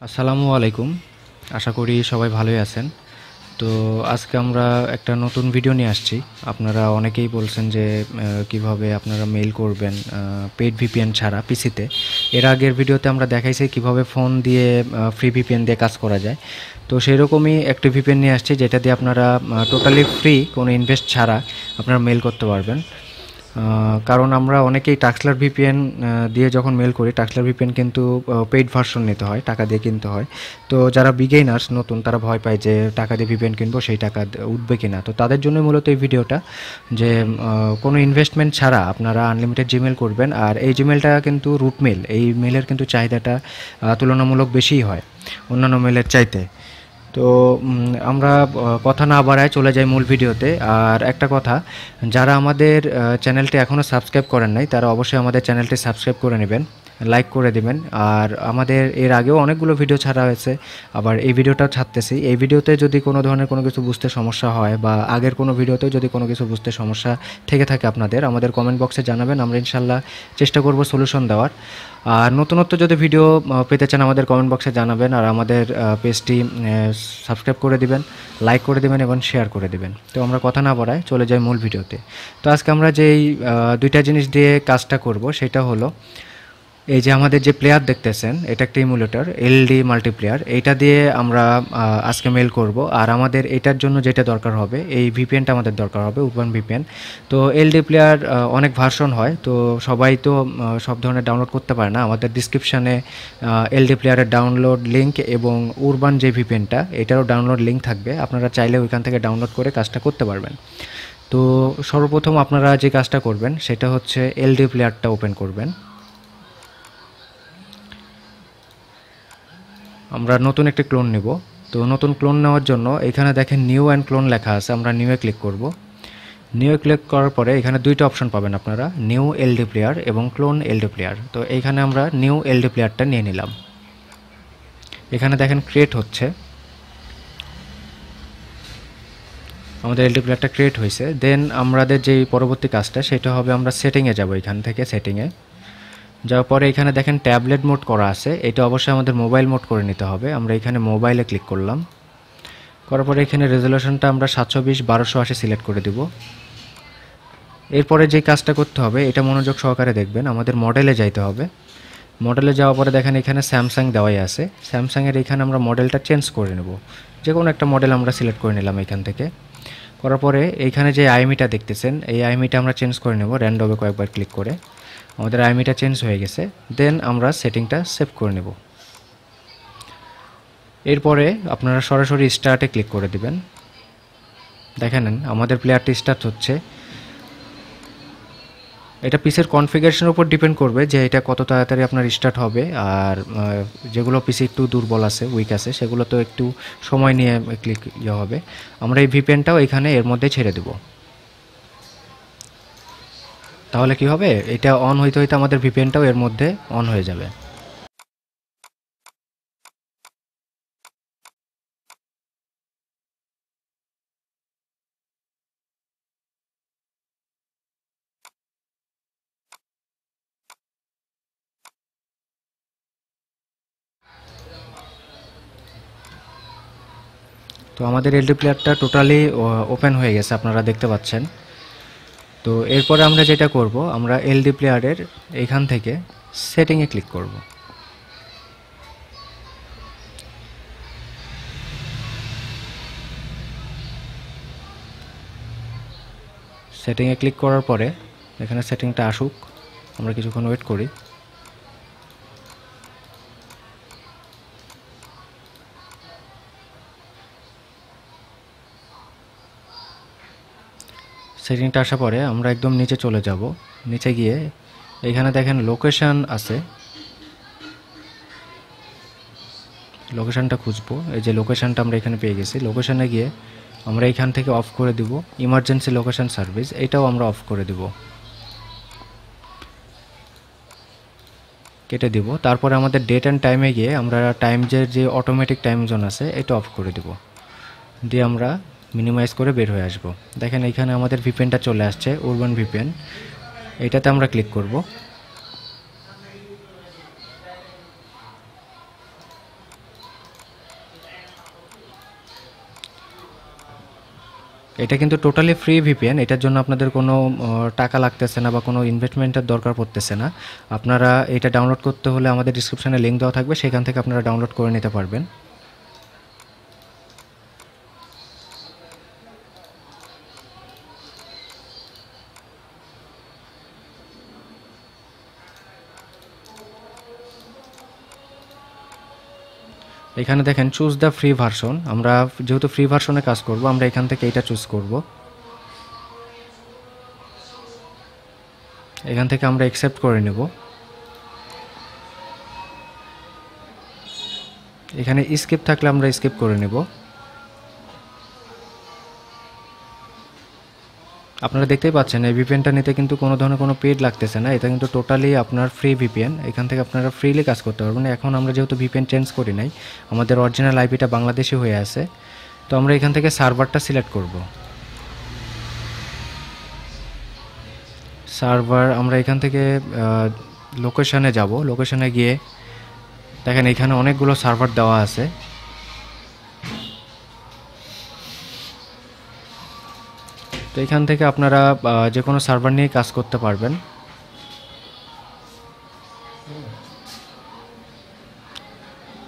আসসালামু আলাইকুম। আশা করি সবাই ভালোই আছেন। তো আজকে আমরা একটা নতুন ভিডিও নিয়ে আসছি। আপনারা অনেকেই বলছেন যে কিভাবে আপনারা মেইল করবেন পেইড ভিপিএন ছাড়া পিসিতে। এর আগের ভিডিওতে আমরা দেখাইছি কিভাবে ফোন দিয়ে ফ্রি ভিপিএন দিয়ে কাজ করা যায়। তো সেরকমই একটা ভিপিএন নিয়ে আসছি যেটা দিয়ে আপনারা টোটালি ফ্রি, কোনো ইনভেস্ট ছাড়া আপনারা মেইল করতে পারবেন। কারণ আমরা অনেকেই টাক্সলার ভিপিএন দিয়ে যখন মেল করি, টাক্সলার ভিপিএন কিন্তু পেইড ভার্সন নিতে হয়, টাকা দিয়ে কিনতে হয়। তো যারা বিগিনার্স নতুন, তারা ভয় পায় যে টাকা দিয়ে ভিপিএন কিনবো, সেই টাকা উঠবে কিনা। তো তাদের জন্য মূলত এই ভিডিওটা, যে কোনো ইনভেস্টমেন্ট ছাড়া আপনারা আনলিমিটেড জিমেল করবেন। আর এই জিমেলটা কিন্তু রুট মেল, এই মেলের কিন্তু চাহিদাটা তুলনামূলক বেশিই হয় অন্যান্য মেলের চাইতে। তো আমরা কথা না বাড়ায় চলে যাই মূল ভিডিওতে। আর একটা কথা, যারা আমাদের চ্যানেলটি এখনও সাবস্ক্রাইব করেন নাই, তারা অবশ্যই আমাদের চ্যানেলটি সাবস্ক্রাইব করে নেবেন, লাইক করে দিবেন। আর আমাদের এর আগেও অনেকগুলো ভিডিও ছাড়া হয়েছে, আবার এই ভিডিওটাও ছাড়তেছি। এই ভিডিওতে যদি কোনো ধরনের কোনো কিছু বুঝতে সমস্যা হয়, বা আগের কোনো ভিডিওতেও যদি কোনো কিছু বুঝতে সমস্যা থেকে থাকে আপনাদের, আমাদের কমেন্ট বক্সে জানাবেন, আমরা ইনশাল্লাহ চেষ্টা করব সলিউশন দেওয়ার। আর নতুনত্ব যদি ভিডিও পেতে চান, আমাদের কমেন্ট বক্সে জানাবেন। আর আমাদের পেজটি সাবস্ক্রাইব করে দিবেন, লাইক করে দিবেন এবং শেয়ার করে দিবেন। তো আমরা কথা না বাড়াই চলে যাই মূল ভিডিওতে। তো আজকে আমরা যেই দুইটা জিনিস দিয়ে কাজটা করব, সেটা হলো এই যে আমাদের যে প্লেয়ার দেখতেছেন, এটা একটা ইমুলেটর, এলডি মাল্টিপ্লেয়ার। এইটা দিয়ে আমরা আজকে মেল করব। আর আমাদের এটার জন্য যেটা দরকার হবে, এই ভিপিএনটা আমাদের দরকার হবে, উরবান ভিপিএন। তো এলডি প্লেয়ার অনেক ভার্সন হয়, তো সবাই তো সব ধরনের ডাউনলোড করতে পারে না। আমাদের ডিসক্রিপশানে এলডি প্লেয়ারের ডাউনলোড লিঙ্ক এবং উরবান যে ভিপিএনটা, এটারও ডাউনলোড লিঙ্ক থাকবে। আপনারা চাইলে ওইখান থেকে ডাউনলোড করে কাজটা করতে পারবেন। তো সর্বপ্রথম আপনারা যে কাজটা করবেন সেটা হচ্ছে এলডি প্লেয়ারটা ওপেন করবেন। আমরা নতুন একটি ক্লোন নেব। তো নতুন ক্লোন নেওয়ার জন্য এখানে দেখেন নিউ অ্যান্ড ক্লোন লেখা আছে, আমরা নিউয়ে ক্লিক করব। নিউয়ে ক্লিক করার পরে এখানে দুইটা অপশন পাবেন আপনারা, নিউ এলডি প্লেয়ার এবং ক্লোন এলডি প্লেয়ার। তো এইখানে আমরা নিউ এলডি প্লেয়ারটা নিয়ে নিলাম। এখানে দেখেন ক্রিয়েট হচ্ছে, আমাদের এলডি প্লেয়ারটা ক্রিয়েট হয়েছে। দেন আমাদের যে পরবর্তী কাজটা সেটা হবে, আমরা সেটিংয়ে যাব। এখান থেকে সেটিংয়ে যাওয়ার পরে এখানে দেখেন ট্যাবলেট মোড করা আছে, এটা অবশ্যই আমাদের মোবাইল মোড করে নিতে হবে। আমরা এখানে মোবাইলে ক্লিক করলাম, করার পরে এখানে রেজলিউশনটা আমরা 720x1280 সিলেক্ট করে দিব। এরপরে যে কাজটা করতে হবে, এটা মনোযোগ সহকারে দেখবেন। আমাদের মডেলে যাইতে হবে। মডেলে যাওয়ার পরে দেখেন এখানে স্যামসাং দেওয়াই আছে। স্যামসাংয়ের এখানে আমরা মডেলটা চেঞ্জ করে নেব, যে কোনো একটা মডেল আমরা সিলেক্ট করে নিলাম এখান থেকে। করার পরে এইখানে যে আইএমইটা দেখতেছেন, এই আইএমইটা আমরা চেঞ্জ করে নেব র্যান্ডমে কয়েকবার ক্লিক করে। আমাদের আইএমইটা চেঞ্জ হয়ে গেছে। দেন আমরা সেটিংটা সেভ করে নেব। এরপরে আপনারা সরাসরি স্টার্টে ক্লিক করে দিবেন। দেখে নেন আমাদের প্লেয়ারটি স্টার্ট হচ্ছে। এটা পিসির কনফিগারেশনের উপর ডিপেন্ড করবে যে এটা কত তাড়াতাড়ি আপনার স্টার্ট হবে। আর যেগুলো পিসি একটু দুর্বল আছে, উইক আছে, সেগুলো তো একটু সময় নিয়ে ক্লিক হবে। আমরা এই ভিপিএনটাও এখানে এর মধ্যে ছেড়ে দেব। তাহলে কি হবে, এটা অন হইতে হইতে আমাদের ভিপিএনটাও এর মধ্যে অন হয়ে যাবে। তো আমাদের এলডি প্লেয়ারটা টোটালি ওপেন হয়ে গেছে, আপনারা দেখতে পাচ্ছেন। তো এরপরে আমরা যেটা করব, আমরা এলডি প্লেয়ারের এইখান থেকে সেটিংয়ে ক্লিক করব। সেটিংয়ে ক্লিক করার পরে এখানে সেটিংটা আসুক, আমরা কিছুক্ষণ ওয়েট করি। সেটিংটা আসার পরে আমরা একদম নিচে চলে যাব। নিচে গিয়ে এখানে দেখেন লোকেশন আছে, লোকেশনটা খুঁজবো। এই যে লোকেশনটা আমরা এখানে পেয়ে গেছি। লোকেশনে গিয়ে আমরা এখান থেকে অফ করে দিব ইমার্জেন্সি লোকেশন সার্ভিস, এটাও আমরা অফ করে দিব, কেটে দিব। তারপরে আমাদের ডেট অ্যান্ড টাইমে গিয়ে আমরা যে অটোমেটিক টাইম জোন আছে, এটা অফ করে দিব। দিয়ে আমরা মিনিমাইজ করে বের হয়ে আসব। দেখেন এখানে আমাদের ভিপিএনটা চলে আসছে, উরবান ভিপিএন। এটাতে আমরা ক্লিক করব। এটা কিন্তু টোটালি ফ্রি ভিপিএন, এটার জন্য আপনাদের কোনো টাকা লাগতেছে না বা কোনো ইনভেস্টমেন্টের দরকার পড়তেছে না। আপনারা এটা ডাউনলোড করতে হলে আমাদের ডিসক্রিপশনে লিঙ্ক দেওয়া থাকবে, সেখান থেকে আপনারা ডাউনলোড করে নিতে পারবেন। এখানে দেখেন চুজ দ্য ফ্রি ভার্সন, আমরা যেহেতু ফ্রি ভার্সনে কাজ করব আমরা এখান থেকে এটা চুজ করব। এখান থেকে আমরা অ্যাকসেপ্ট করে নেব। এখানে স্কিপ থাকলে আমরা স্কিপ করে নেব। আপনারা দেখতেই পাচ্ছেন এই ভিপিএনটা নিতে কিন্তু কোনো ধরনের কোনো পেড লাগতেছে না, এটা কিন্তু টোটালি আপনার ফ্রি ভিপিএন, এখান থেকে আপনারা ফ্রিলি কাজ করতে পারবেন। এখন আমরা যেহেতু ভিপিএন চেঞ্জ করি নাই, আমাদের অরিজিনাল আইপিটা বাংলাদেশি হয়ে আছে, তো আমরা এখান থেকে সার্ভারটা সিলেক্ট করব। সার্ভার আমরা এখান থেকে লোকেশনে যাব, লোকেশনে গিয়ে দেখেন এখানে অনেকগুলো সার্ভার দেওয়া আছে। তো এখান থেকে আপনারা যে কোনো সার্ভার নিয়ে কাজ করতে পারবেন।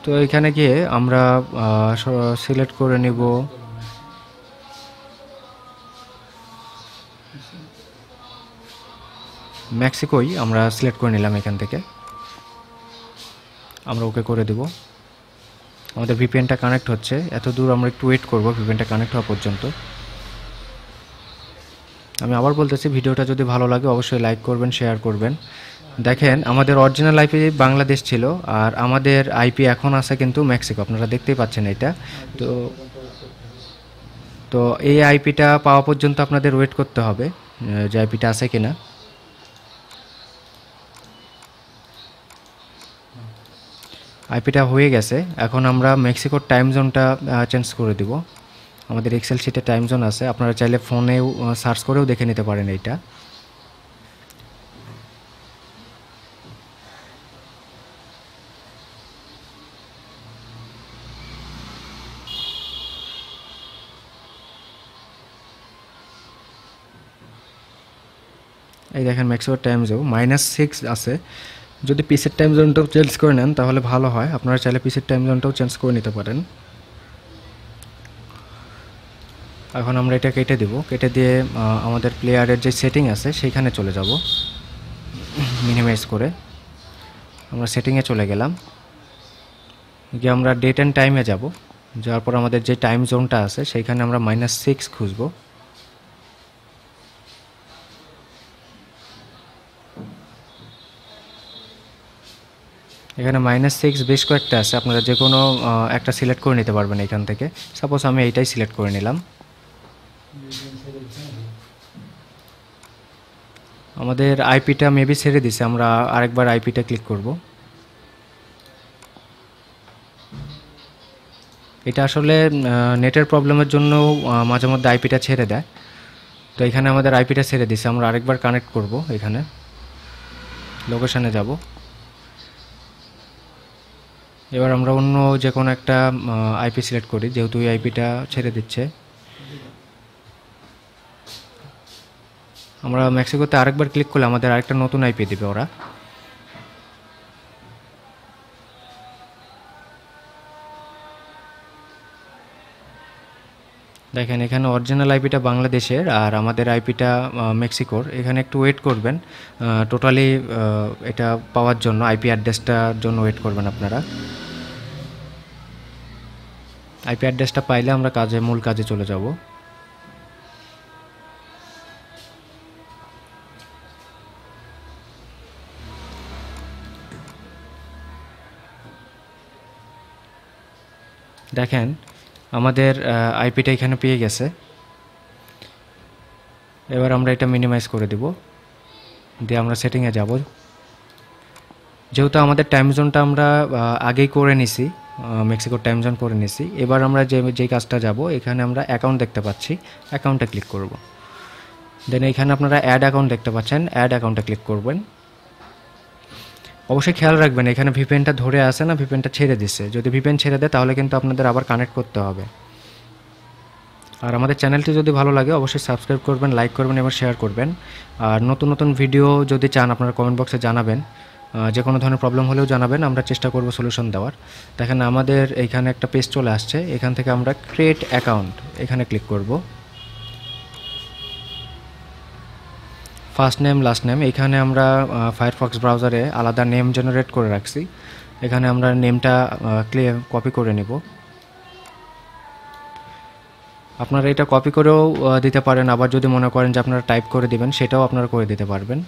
তো এখানে গিয়ে আমরা সিলেক্ট করে নিব মেক্সিকোই, আমরা সিলেক্ট করে নিলাম। এখান থেকে আমরা ওকে করে দেব। আমাদের ভিপিএনটা কানেক্ট হচ্ছে, এত দূর আমরা একটু ওয়েট করব ভিপিএনটা কানেক্ট হওয়া পর্যন্ত। আমি আবার বলতেছি, ভিডিওটা যদি ভালো লাগে অবশ্যই লাইক করবেন, শেয়ার করবেন। দেখেন আমাদের অরিজিনাল আইপি বাংলাদেশ ছিল, আর আমাদের আইপি এখন আছে কিন্তু মেক্সিকো, আপনারা দেখতেই পাচ্ছেন এটা। তো তো এই আইপিটা পাওয়া পর্যন্ত আপনাদের ওয়েট করতে হবে যে আইপিটা আছে কিনা। আইপিটা হয়ে গেছে, এখন আমরা মেক্সিকোর টাইম জোনটা চেঞ্জ করে দিব। আমাদের এক্সেল শিটে টাইম জোন আছে, আপনারা চাইলে ফোনেও সার্চ করেও দেখে নিতে পারেন এইটা। এই দেখেন মেক্সিকোর টাইম জোন -6 আছে। যদি পিসের টাইম জোনটাও চেঞ্জ করে নেন তাহলে ভালো হয়, আপনারা চাইলে পিসের টাইম জোনটাও চেঞ্জ করে নিতে পারেন। এখন আমরা এটা কেটে দেব, কেটে দিয়ে আমাদের প্লেয়ারের যে সেটিং আছে সেইখানে চলে যাব। মিনিমাইজ করে আমরা সেটিংয়ে চলে গেলাম, গিয়ে আমরা ডেট অ্যান্ড টাইমে যাব। যাওয়ার পর আমাদের যে টাইম জোনটা আছে সেইখানে আমরা -6 খুঁজব। এখানে -6 বেশ কয়েকটা আছে, আপনারা যে কোনো একটা সিলেক্ট করে নিতে পারবেন এখান থেকে। সাপোজ আমি এইটাই সিলেক্ট করে নিলাম। আমাদের আইপিটা মেবি ছেড়ে দিছে, আমরা আরেকবার আইপিটা ক্লিক করব। এটা আসলে নেটের প্রবলেমের জন্য মাঝে মধ্যে আইপিটা ছেড়ে দেয়। তো এখানে আমাদের আইপিটা ছেড়ে দিছে, আমরা আরেকবার কানেক্ট করব। এখানে লোকেশনে যাব। এবার আমরা অন্য যে কোনো একটা আইপি সিলেক্ট করি, যেহেতু এই আইপিটা ছেড়ে দিচ্ছে। আমরা মেক্সিকোতে আরেকবার ক্লিক করলে আমাদের আরেকটা নতুন আইপি দিবে ওরা। দেখেন এখানে অরিজিনাল আইপিটা বাংলাদেশের আর আমাদের আইপিটা মেক্সিকোর। এখানে একটু ওয়েট করবেন টোটালি এটা পাওয়ার জন্য, আইপি অ্যাড্রেসটার জন্য ওয়েট করবেন আপনারা। আইপি অ্যাড্রেসটা পাইলে আমরা মূল কাজে চলে যাব। দেখেন আমাদের আইপিটা এখানে পেয়ে গেছে। এবার আমরা এটা মিনিমাইজ করে দেব, দিয়ে আমরা সেটিংয়ে যাব। যেহেতু আমাদের টাইম জোনটা আমরা আগেই করে নিছি, মেক্সিকোর টাইম জোন করে নিছি, এবার আমরা যে কাজটা যাব, এখানে আমরা অ্যাকাউন্ট দেখতে পাচ্ছি, অ্যাকাউন্টে ক্লিক করব। দেন এখানে আপনারা অ্যাড অ্যাকাউন্ট দেখতে পাচ্ছেন, অ্যাড অ্যাকাউন্টে ক্লিক করবেন। অবশ্যই খেয়াল রাখবেন এখানে ভিপিএনটা ধরে আছে না ভিপিএনটা ছেড়ে দিচ্ছে। যদি ভিপিএন ছেড়ে দেয় তাহলে কিন্তু আপনাদের আবার কানেক্ট করতে হবে। আর আমাদের চ্যানেলটি যদি ভালো লাগে অবশ্যই সাবস্ক্রাইব করবেন, লাইক করবেন এবং শেয়ার করবেন। আর নতুন নতুন ভিডিও যদি চান আপনারা কমেন্ট বক্সে জানাবেন, যে কোনো ধরনের প্রবলেম হলেও জানাবেন, আমরা চেষ্টা করব সলিউশন দেওয়ার। দেখেন আমাদের এইখানে একটা পেজ চলে আসছে, এখান থেকে আমরা ক্রিয়েট অ্যাকাউন্ট এখানে ক্লিক করব। ফার্স্ট নেম লাস্ট নেম এখানে আমরা ফায়ারফক্স ব্রাউজারে আলাদা নেম জেনারেট করে রাখছি, এখানে আমরা নেমটা কপি করে নেব। আপনারা এটা কপি করেও দিতে পারেন, আবার যদি মনে করেন যে আপনারা টাইপ করে দিবেন সেটাও আপনারা করে দিতে পারবেন।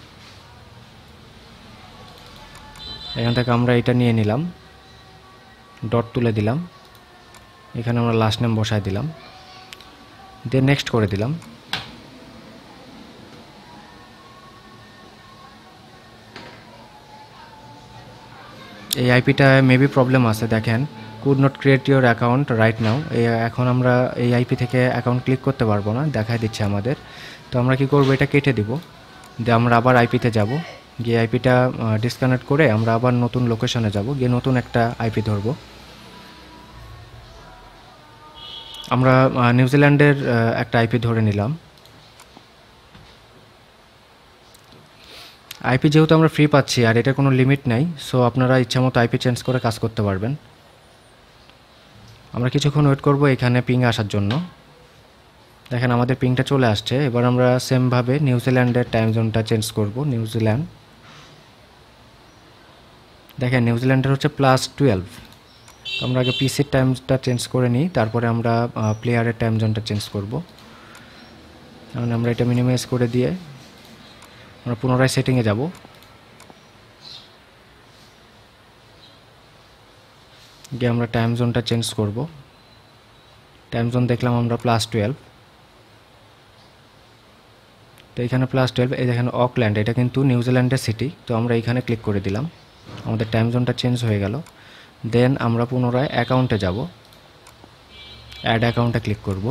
এখান থেকে আমরা এটা নিয়ে নিলাম, ডট তুলে দিলাম, এখানে আমরা লাস্ট নেম বসায় দিলাম, দিয়ে নেক্সট করে দিলাম। এই আইপিটা মেবি প্রবলেম আছে, দেখেন could not create your account right now. এখন আমরা এই আইপি থেকে অ্যাকাউন্ট ক্লিক করতে পারবো না, দেখায় দিচ্ছে আমাদের। তো আমরা কি করব, এটা কেটে দিব, দিয়ে আমরা আবার আইপিতে যাব, গিয়ে আইপিটা ডিসকানেক্ট করে আমরা আবার নতুন লোকেশনে যাব, গিয়ে নতুন একটা আইপি ধরব। আমরা নিউজিল্যান্ডের একটা আইপি ধরে নিলাম। আইপি যেহেতু আমরা ফ্রি পাচ্ছি আর এটা কোনো লিমিট নাই, সো আপনারা ইচ্ছামতো আইপি চেঞ্জ করে কাজ করতে পারবেন। আমরা কিছুক্ষণ ওয়েট করব এখানে পিং আসার জন্য। দেখেন আমাদের পিংটা চলে আসছে। এবার আমরা সেমভাবে নিউজিল্যান্ডের টাইম জোনটা চেঞ্জ করব। নিউজিল্যান্ড, দেখেন নিউজিল্যান্ডের হচ্ছে +12। তো আমরা আগে পিসির টাইমটা চেঞ্জ করে নিই, তারপরে আমরা প্লেয়ারের টাইম জোনটা চেঞ্জ করব। মানে আমরা এটা মিনিমাইজ করে দিয়ে আমরা পুনরায় সেটিংয়ে যাব। গিয়ে আমরা টাইম জোনটা চেঞ্জ করব। টাইম জোন দেখলাম আমরা +12। তো এখানে +12, এই দেখেন অকল্যান্ড, এটা কিন্তু নিউজিল্যান্ডের সিটি। তো আমরা এখানে ক্লিক করে দিলাম, আমাদের টাইম জোনটা চেঞ্জ হয়ে গেল। দেন আমরা পুনরায় অ্যাকাউন্টে যাব, অ্যাড অ্যাকাউন্টে ক্লিক করব।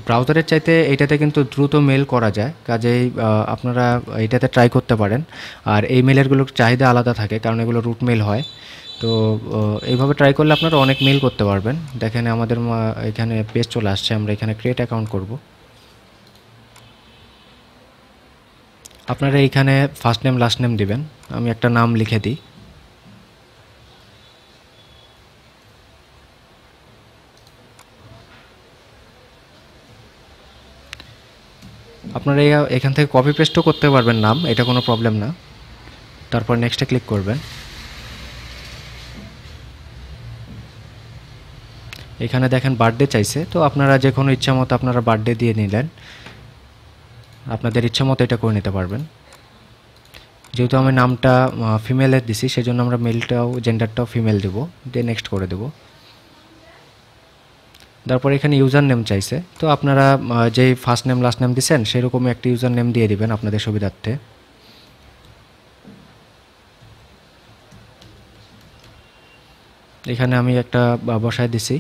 ব্রাউজারের চাইতে এইটাতে কিন্তু দ্রুত মেল করা যায়, কাজেই আপনারা এইটাতে ট্রাই করতে পারেন। আর এই মেলেরগুলোর চাহিদা আলাদা থাকে, কারণ এগুলো রুট মেল হয়। তো এইভাবে ট্রাই করলে আপনারা অনেক মেল করতে পারবেন। দেখেন আমাদের এখানে পেজ চলে আসছে, আমরা এখানে ক্রিয়েট অ্যাকাউন্ট করব। আপনারা এইখানে ফার্স্ট নেম লাস্ট নেম দিবেন, আমি একটা নাম লিখে দিই। আপনারা এখান থেকে কপি পেস্টও করতে পারবেন নাম, এটা কোনো প্রবলেম না। তারপর নেক্সটে ক্লিক করবেন। এখানে দেখেন বার্থডে চাইছে, তো আপনারা যে কোনো ইচ্ছা মতো আপনারা বার্থডে দিয়ে নিলেন, আপনাদের ইচ্ছা মতো এটা করে নিতে পারবেন। যেহেতু আমি নামটা ফিমেলের দিছি, সেজন্য আমরা মেলটাও জেন্ডারটাও ফিমেল দেবো, দিয়ে নেক্সট করে দেবো। তারপর এখানে ইউজার নেম চাইছে, তো আপনারা যেই ফার্স্ট নেম লাস্ট নেম দিচ্ছেন সেরকমই একটা ইউজার নেম দিয়ে দিবেন আপনাদের সুবিধার্থে। এখানে আমি একটা বসায় দিছি,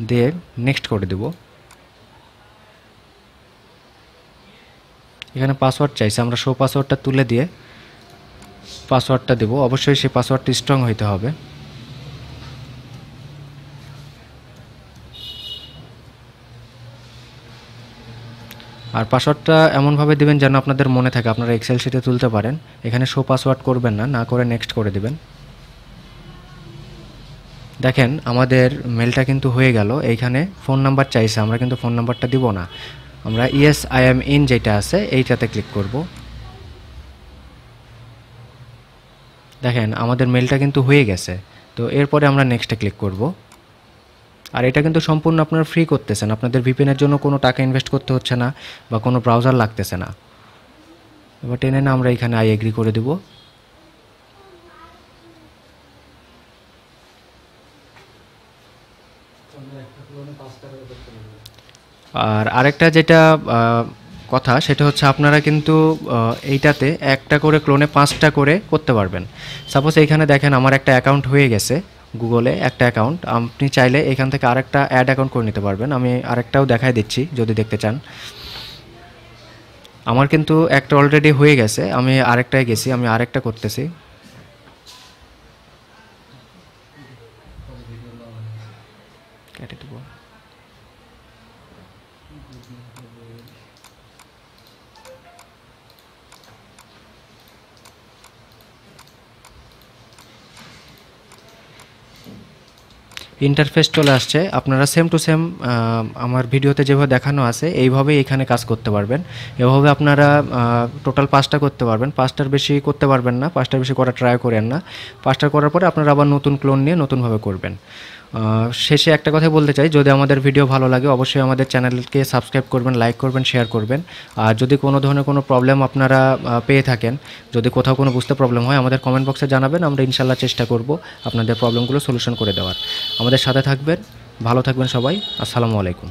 দিয়ে নেক্সট করে দেব। এখানে পাসওয়ার্ড চাইছে, আমরা শো পাসওয়ার্ডটা তুলে দিয়ে পাসওয়ার্ডটা দেব। অবশ্যই সেই পাসওয়ার্ডটি স্ট্রং হইতে হবে। আর পাসওয়ার্ডটা এমনভাবে দিবেন যেন আপনাদের মনে থাকে, আপনারা এক্সেল শিটে তুলতে পারেন। এখানে শো পাসওয়ার্ড করবেন না, না করে নেক্সট করে দিবেন। দেখেন আমাদের মেলটা কিন্তু হয়ে গেল। এইখানে ফোন নাম্বার চাইছে, আমরা কিন্তু ফোন নাম্বারটা দিব না, আমরা ইয়েস আই অ্যাম ইন যেটা আছে এইটাতে ক্লিক করব। দেখেন আমাদের মেলটা কিন্তু হয়ে গেছে। তো এরপরে আমরা নেক্সটে ক্লিক করব। আর এটা কিন্তু সম্পূর্ণ আপনারা ফ্রি করতেছেন, আপনাদের ভিপিএনের জন্য কোনো টাকা ইনভেস্ট করতে হচ্ছে না বা কোনো ব্রাউজার লাগতেছে না। এবার টেনে না আমরা এখানে আই এগ্রি করে দেব। আর আরেকটা যেটা কথা, সেটা হচ্ছে আপনারা কিন্তু এইটাতে একটা করে ক্লোনে 5টা করে করতে পারবেন। সাপোজ এইখানে দেখেন আমার একটা অ্যাকাউন্ট হয়ে গেছে গুগলে, একটা অ্যাকাউন্ট। আপনি চাইলে এখান থেকে আরেকটা অ্যাড অ্যাকাউন্ট করে নিতে পারবেন। আমি আরেকটাও দেখাই দিচ্ছি যদি দেখতে চান। আমার কিন্তু একটা অলরেডি হয়ে গেছে, আমি আরেকটায় গেছি, আমি আরেকটা করতেছি। কেটে দেবো। ইন্টারফেস চলে আসছে, আপনারা সেম টু সেম আমার ভিডিওতে যেভাবে দেখানো আছে এইভাবেই এখানে কাজ করতে পারবেন। এভাবে আপনারা টোটাল 5টা করতে পারবেন, 5টার বেশি করতে পারবেন না, 5টার বেশি করা ট্রাই করেন না। 5টা করার পরে আপনারা আবার নতুন ক্লোন নিয়ে নতুনভাবে করবেন। শেষে একটা কথা বলতে চাই, যদি আমাদের ভিডিও ভালো লাগে অবশ্যই আমাদের চ্যানেলকে সাবস্ক্রাইব করবেন, লাইক করবেন, শেয়ার করবেন। আর যদি কোনো ধরনের কোনো প্রবলেম আপনারা পেয়ে থাকেন, যদি কোথাও কোনো বুঝতে প্রবলেম হয় আমাদের কমেন্ট বক্সে জানাবেন, আমরা ইনশাল্লাহ চেষ্টা করব আপনাদের প্রবলেমগুলো সলিউশন করে দেওয়ার। আমাদের সাথে থাকবেন, ভালো থাকবেন সবাই। আসসালামু আলাইকুম।